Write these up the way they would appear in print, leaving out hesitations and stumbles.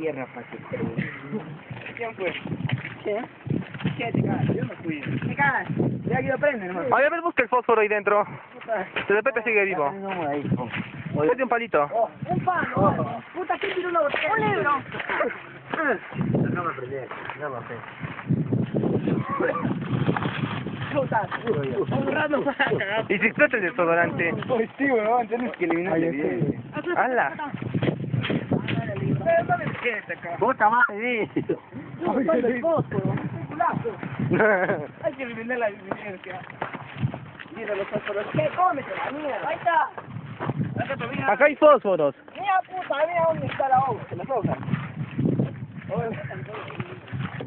tierra para que te... ¿Quién fue? ¿Qué? ¿Qué te cagas? Yo no fui. ¿Qué cagas? Ya que lo prende, hermano. Oye, a ver, busca el fósforo ahí dentro. Se de Pepe sigue vivo. No, ahí, Mete un palito. un palo. Puta, ¿quién tiró una botella? Un libro. No me prendí, no me sé. Puta, seguro yo. Un rato para cagar. Y si explota el desodorante. Pues sí, weón, tienes que eliminarle bien. ¡Hala! Puta madre, Oye, hay que eliminar la evidencia. Mira los fósforos. ¿Qué? Cómete la mierda. Ahí está. Acá hay fósforos. Mira, puta, mira dónde está la hoja. Se las hojas.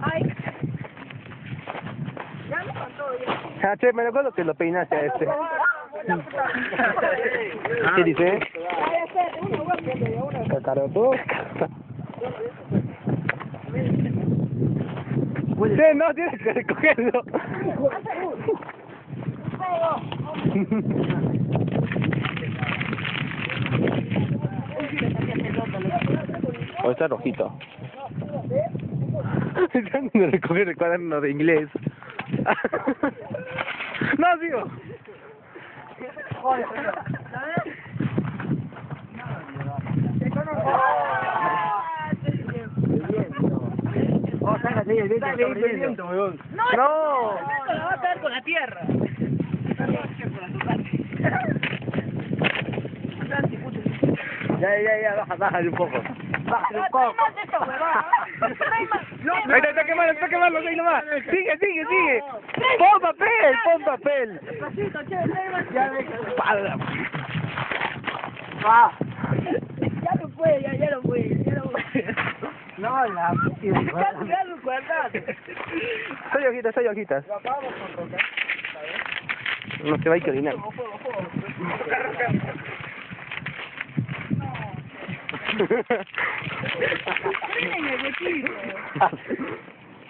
Ay. Ya me contó ya. Ah, che, me recuerdo que lo peinaste a este. ¿Qué dice? Cacaroto. Che, no, tienes que recogerlo. O está rojito. Están de recoger el cuaderno de inglés. No, sigo. Oh, sácate el viento, No. la va a caer con la tierra. Ya, bájale un poco. Bájale un poco. Ahí está quemando, ahí nomás. Sigue. Pon papel. Pala. Ya no puede. No, la puta. Ya no guardate. Soy hojitas. No se va a ir que orinar.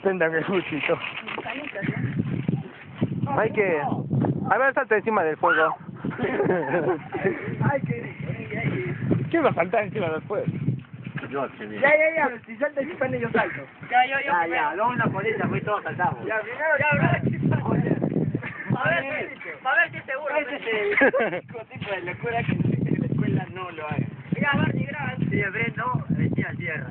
Préndame el cuchillo. Hay que... A ver, salta encima del fuego. ¿Qué va a saltar encima del fuego? Ya, si salta el chipane yo salto. Ya, luego una polilla, pues todos saltamos. Ya, primero, a ver si es seguro. Ese es el tipo de locura que en la escuela no lo hagan. Mira, Barney, graba. Sí, no, decía tierra.